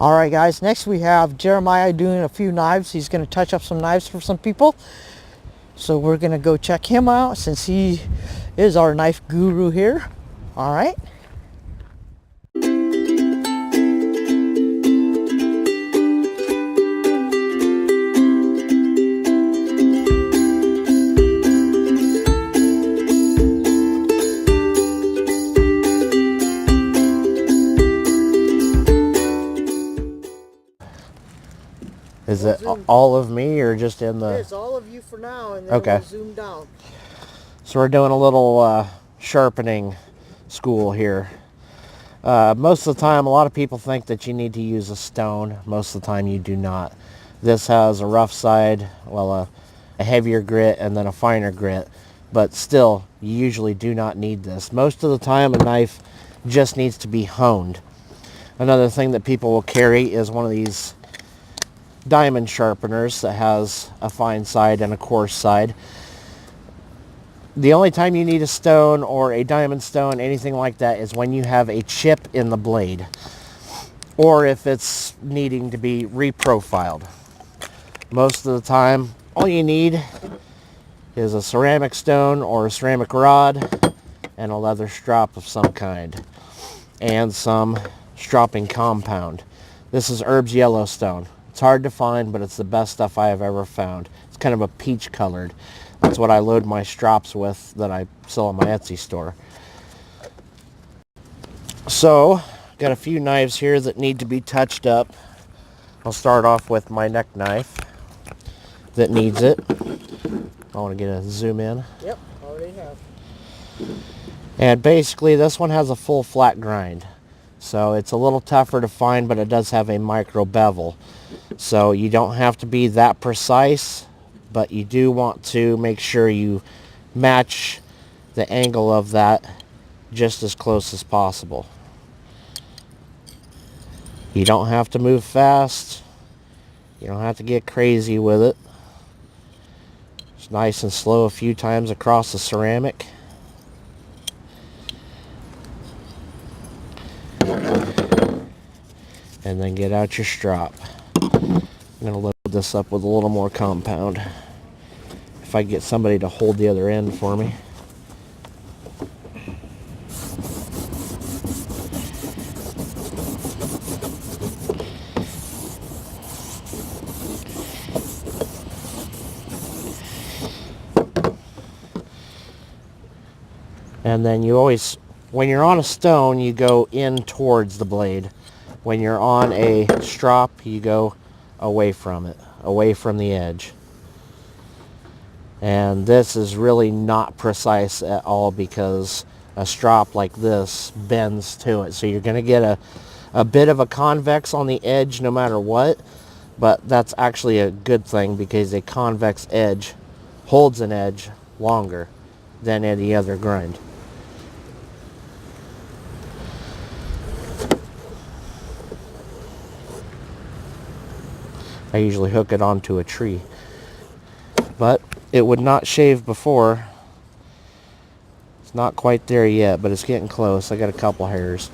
Alright guys, next we have Jeremiah doing a few knives. He's going to touch up some knives for some people. So we're going to go check him out since he is our knife guru here. Alright. Is it all of me or just in the... It's all of you for now, and then okay. we'll zoom down. So we're doing a little sharpening school here. Most of the time, a lot of people think that you need to use a stone. Most of the time you do not. This has a rough side, well, a heavier grit and then a finer grit. But still, you usually do not need this. Most of the time, a knife just needs to be honed. Another thing that people will carry is one of these diamond sharpeners that has a fine side and a coarse side. The only time you need a stone or a diamond stone, anything like that, is when you have a chip in the blade, or if it's needing to be reprofiled. Most of the time, all you need is a ceramic stone or a ceramic rod and a leather strop of some kind, and some stropping compound. This is Herb's Yellowstone. It's hard to find, but it's the best stuff I have ever found. It's kind of a peach colored. That's what I load my strops with that I sell on my Etsy store. So, got a few knives here that need to be touched up. I'll start off with my neck knife that needs it. I want to get a zoom in. Yep, already have. And basically this one has a full flat grind. So it's a little tougher to find, but it does have a micro bevel. So you don't have to be that precise, but you do want to make sure you match the angle of that just as close as possible. You don't have to move fast. You don't have to get crazy with it. It's nice and slow a few times across the ceramic. And then get out your strop. I'm going to load this up with a little more compound. If I get somebody to hold the other end for me. And then you always, when you're on a stone, you go in towards the blade. When you're on a strop, you go away from it, away from the edge. And this is really not precise at all because a strop like this bends to it. So you're going to get a bit of a convex on the edge no matter what, but that's actually a good thing because a convex edge holds an edge longer than any other grind. I usually hook it onto a tree, but it would not shave before. It's not quite there yet, but it's getting close. I got a couple hairs.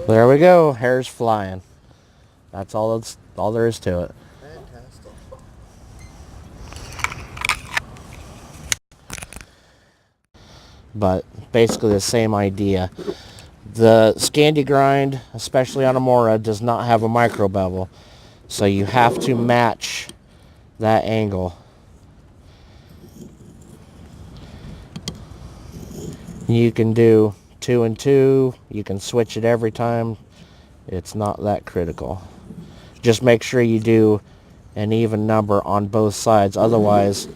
There we go. Hair's flying. That's all there is to it. Fantastic. But basically the same idea. The Scandi grind, especially on a Mora, does not have a micro bevel. So you have to match that angle. You can do 2 and 2. You can switch it every time. It's not that critical. Just make sure you do an even number on both sides. Otherwise,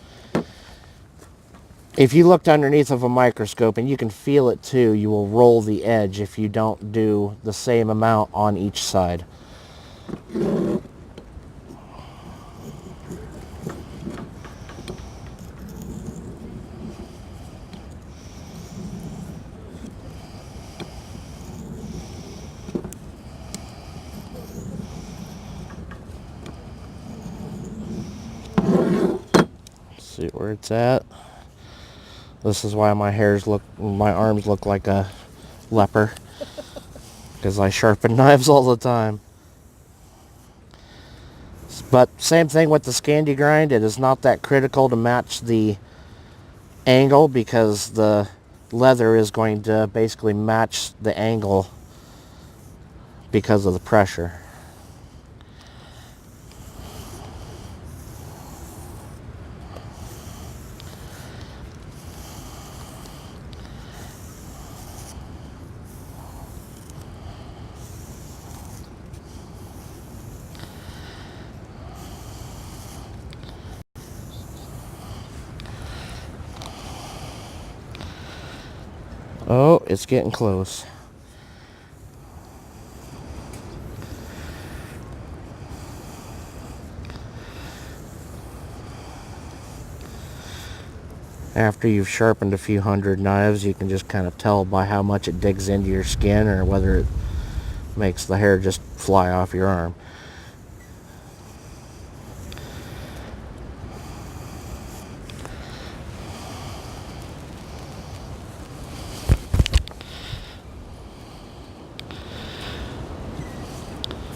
if you looked underneath of a microscope, and you can feel it too, you will roll the edge if you don't do the same amount on each side. See where it's at. This is why my arms look like a leper, because I sharpen knives all the time. But same thing with the Scandi grind. It is not that critical to match the angle, because the leather is going to basically match the angle because of the pressure. Oh, it's getting close. After you've sharpened a few hundred knives, you can just kind of tell by how much it digs into your skin, or whether it makes the hair just fly off your arm.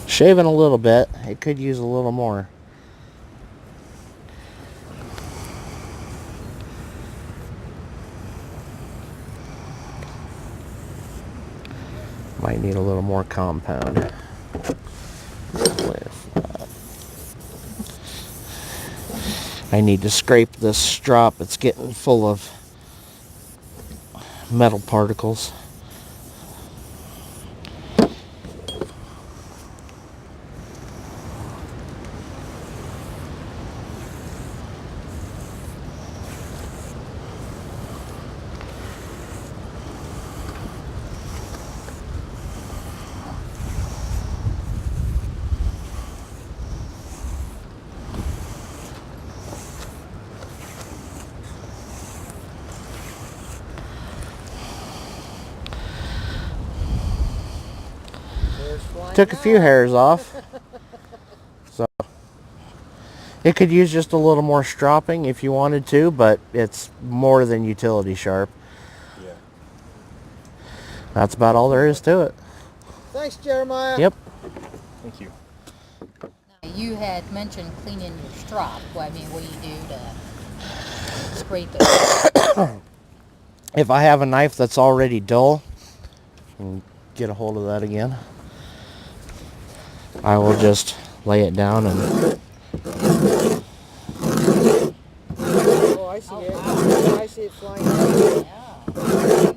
Shaving a little bit. It could use a little more. Might need a little more compound. I need to scrape this strop. It's getting full of metal particles. Took a few hairs off. So it could use just a little more stropping if you wanted to, but it's more than utility sharp. Yeah. That's about all there is to it. Thanks, Jeremiah. Yep. Thank you. Now, you had mentioned cleaning your strop. Well, I mean, what do you do to scrape it? If I have a knife that's already dull, and get a hold of that again, I will just lay it down and... Oh, I see it. Wow. I see it flying out. Yeah.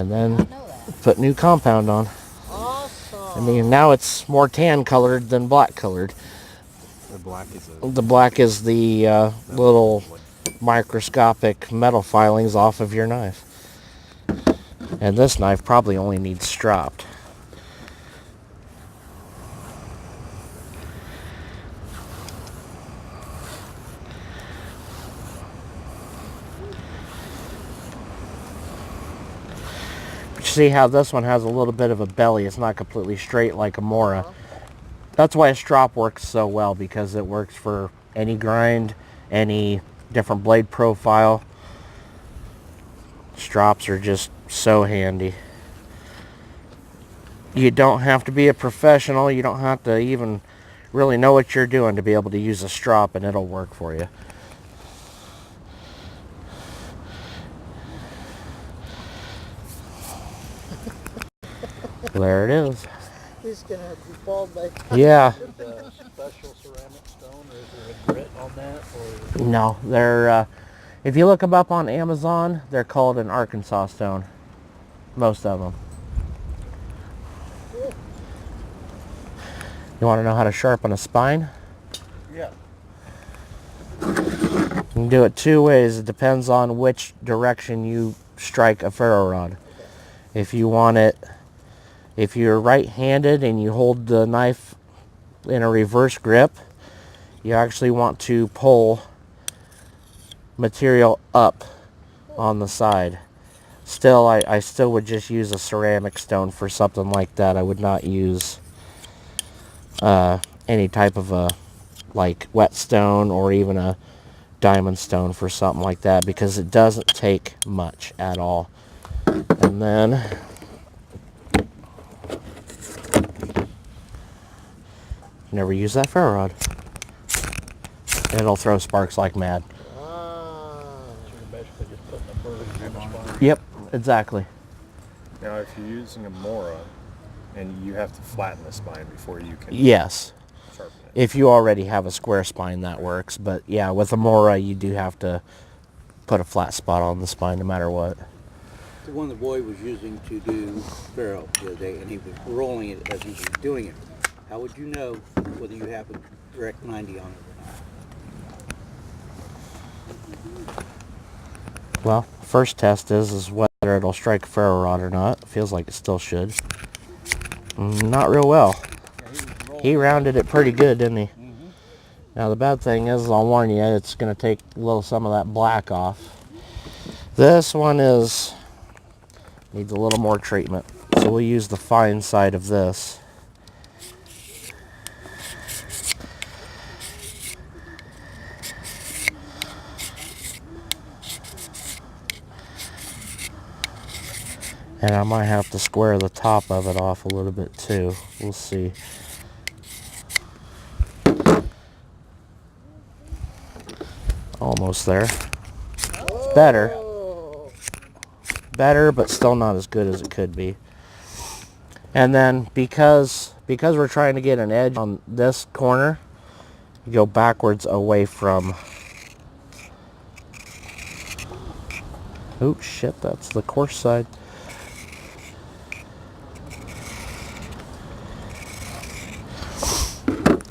and then put new compound on. Awesome. I mean, now it's more tan colored than black colored. The black is The little microscopic metal filings off of your knife. And this knife probably only needs stropped. But you see how this one has a little bit of a belly. It's not completely straight like a Mora. That's why a strop works so well, because it works for any grind, any different blade profile. Strops are just so handy. You don't have to be a professional. You don't have to even really know what you're doing to be able to use a strop, and it'll work for you. There it is. He's gonna have to be bald by. Yeah. the special ceramic stone, or is there a grit on that? Or No, they're, if you look them up on Amazon, they're called an Arkansas stone. Most of them. You want to know how to sharpen a spine? yeah. You can do it two ways. It depends on which direction you strike a ferro rod. If you want it, if you're right-handed and you hold the knife in a reverse grip, you actually want to pull material up on the side. Still, I still would just use a ceramic stone for something like that. I would not use any type of a like whetstone or even a diamond stone for something like that, because it doesn't take much at all. And then never use that ferro rod. It'll throw sparks like mad. So you're basically just putting a burr in the spine. Yep, exactly. Now, if you're using a Mora, and you have to flatten the spine before you can Yes. sharpen it. If you already have a square spine, that works. But yeah, with a Mora, you do have to put a flat spot on the spine no matter what. The one the boy was using to do ferro the other day, and he was rolling it as he was doing it. How would you know whether you have a direct 90 on it or not? Well, first test is whether it'll strike a ferro rod or not. Feels like it still should. Not real well. He rounded it pretty good, didn't he? Now the bad thing is, I'll warn you, it's going to take some of that black off. This one needs a little more treatment. So we'll use the fine side of this. And I might have to square the top of it off a little bit too. We'll see. Almost there. Better. Better, but still not as good as it could be. And then because we're trying to get an edge on this corner, you go backwards away from... Oh shit, that's the coarse side.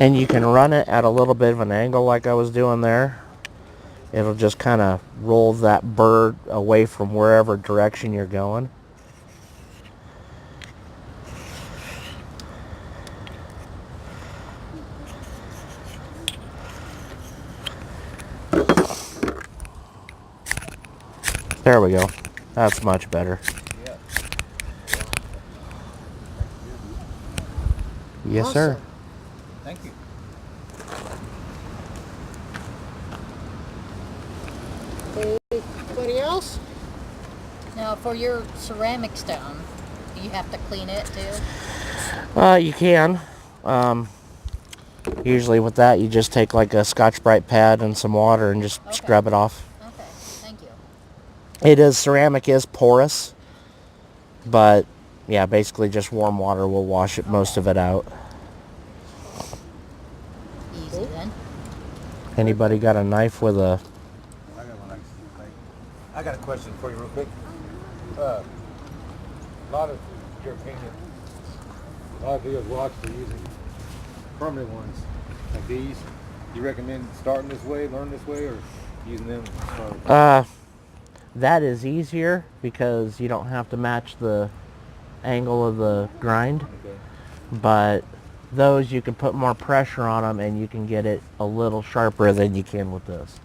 And you can run it at a little bit of an angle like I was doing there. It'll just kind of roll that burr away from wherever direction you're going. There we go. That's much better. Yes, Awesome. sir. Thank you. Anybody else? Now, for your ceramic stone, do you have to clean it too? You can. Usually with that, you just take like a Scotch-Brite pad and some water and just scrub it off. Okay, thank you. Ceramic is porous, but yeah, basically just warm water will wash it, most of it out. Easy then. Anybody got a knife with a... I got a question for you real quick. A lot of your opinion, a lot of videos watched are using permanent ones like these. You recommend starting this way, learn this way, or using them? That is easier because you don't have to match the angle of the grind. Okay. But those, you can put more pressure on them and you can get it a little sharper than you can with this.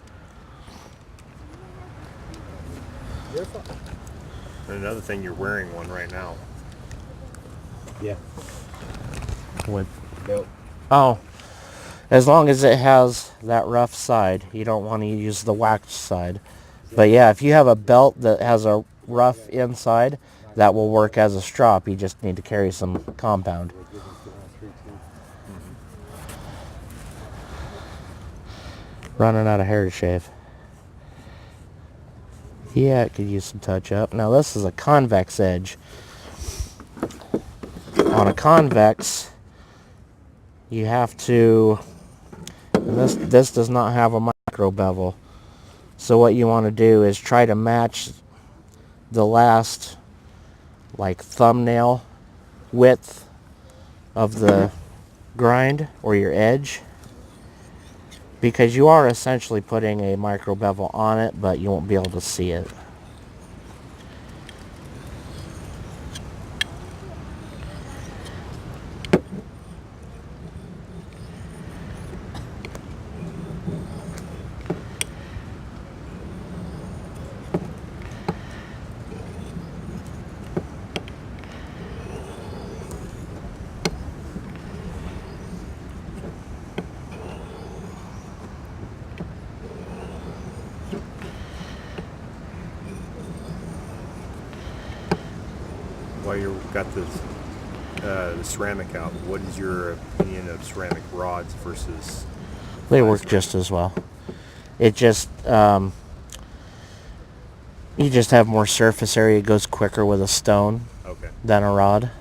And another thing, you're wearing one right now. Yeah. With Belt. Oh, as long as it has that rough side. You don't want to use the waxed side. But yeah, if you have a belt that has a rough inside, that will work as a strop. You just need to carry some compound. Running out of hair to shave. Yeah, it could use some touch up. Now this is a convex edge. On a convex, you have to, and this does not have a micro bevel. So what you want to do is try to match the last like thumbnail width of the grind or your edge, because you are essentially putting a micro bevel on it, but you won't be able to see it. while you've got the ceramic out, what is your opinion of ceramic rods versus? They work just as well. It just you just have more surface area. It goes quicker with a stone Okay. than a rod.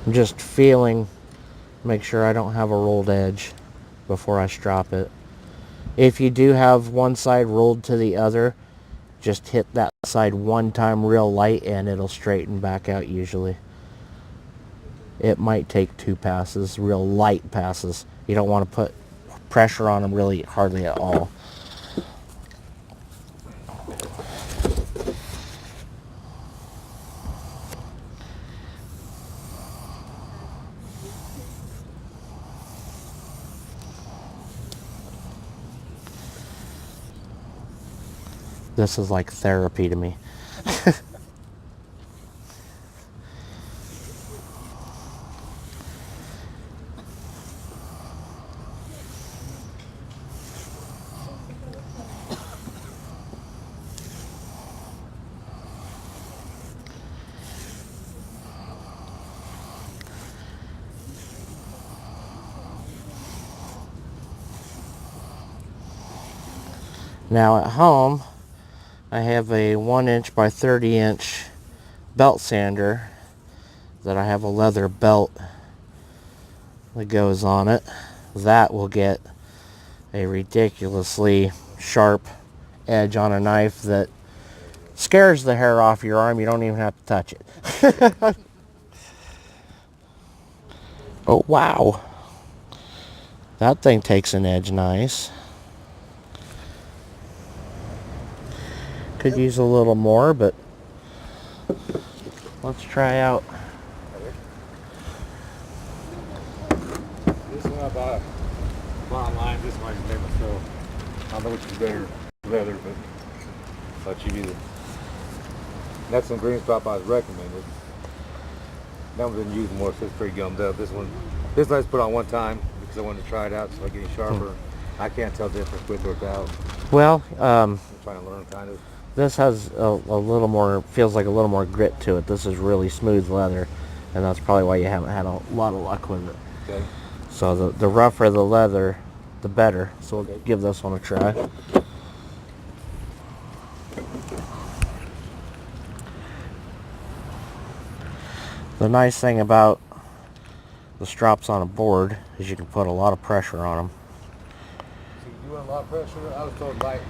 I'm just feeling, make sure I don't have a rolled edge before I strop it. If you do have one side rolled to the other, just hit that side one time real light and it'll straighten back out usually. It might take 2 passes, real light passes. You don't want to put pressure on them really hardly at all. This is like therapy to me. Now at home, I have a 1" by 30" belt sander that I have a leather belt that goes on it. That will get a ridiculously sharp edge on a knife that scares the hair off your arm. You don't even have to touch it. Oh wow, that thing takes an edge nice. Could use a little more, but let's try out. This one I bought online. This one I just made myself. I don't know which is better, leather, but thought you'd either. That's some green spot I was recommended. That one didn't use more, so it's pretty gummed up. This one I just put on one time because I wanted to try it out, so I get sharper. I can't tell the difference with or without. Well, I'm trying to learn kind of. this has a little more, feels like a little more grit to it. This is really smooth leather, and that's probably why you haven't had a lot of luck with it. Okay. So the rougher the leather, the better. So we'll give this one a try. The nice thing about the strops on a board is you can put a lot of pressure on them. So you want a lot of pressure? I was told light.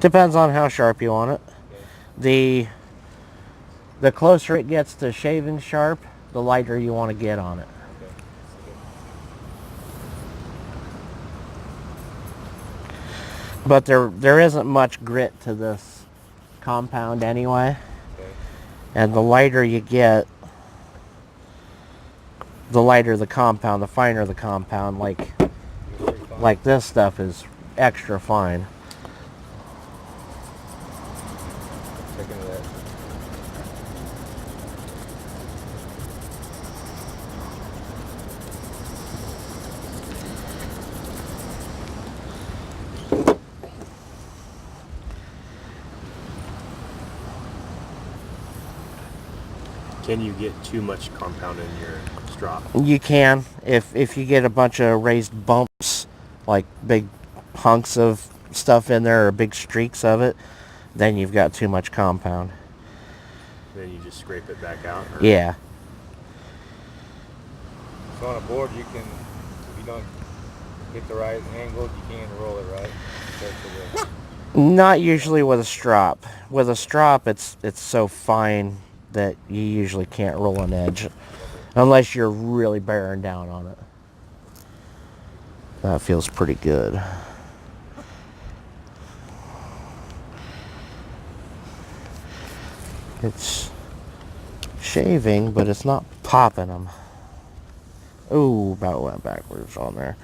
Depends on how sharp you want it. Okay. The closer it gets to shaving sharp, the lighter you want to get on it. But there isn't much grit to this compound anyway. Okay. And the lighter you get, the lighter the compound, the finer the compound. Like this stuff is extra fine. Check into that. Can you get too much compound in your strop? You can, if you get a bunch of raised bumps, like big hunks of stuff in there or big streaks of it, then you've got too much compound. Then you just scrape it back out? Or? Yeah. So on a board, you can, if you don't get the right angle, you can't roll it right. Not usually with a strop. With a strop, it's so fine that you usually can't roll an edge unless you're really bearing down on it. That feels pretty good. It's shaving, but it's not popping them. Ooh, about went backwards on there.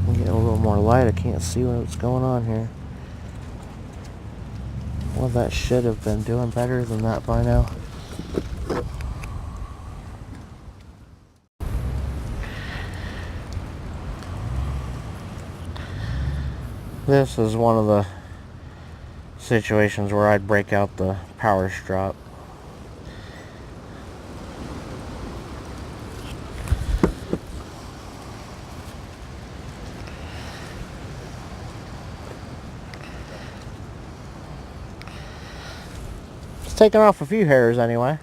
I'm getting a little more light. I can't see what's going on here. Well, that should have been doing better than that by now. This is one of the situations where I'd break out the power strop. It's taken off a few hairs anyway.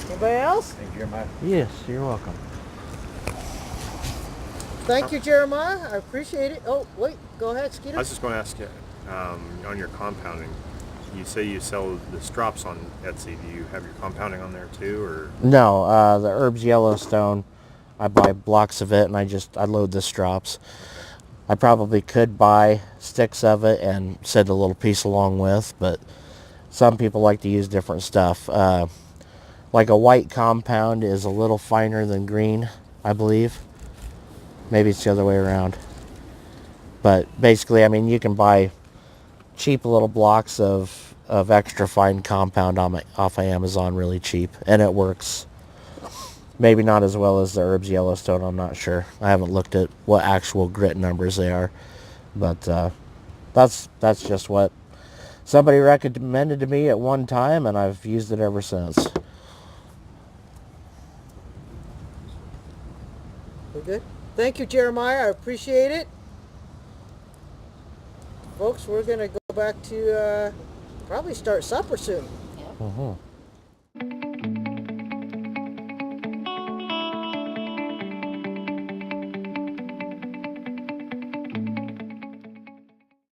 Anybody else? Thank you, Jeremiah. Yes, you're welcome. Thank you, Jeremiah. I appreciate it. Oh, wait. Go ahead, Skeeter. I was just going to ask you, on your compounding, you say you sell the strops on Etsy. Do you have your compounding on there too, or? No, the herbs Yellowstone, I buy blocks of it and I load the strops. I probably could buy sticks of it and send a little piece along with, but some people like to use different stuff. Like a white compound is a little finer than green, I believe. Maybe it's the other way around. But basically, I mean, you can buy cheap little blocks of extra fine compound off of Amazon really cheap, and it works. Maybe not as well as the herbs Yellowstone, I'm not sure. I haven't looked at what actual grit numbers they are, but that's just what somebody recommended to me at one time, and I've used it ever since. We're good. Thank you, Jeremiah. I appreciate it. Folks, we're going to go back to probably start supper soon. Mm-hmm.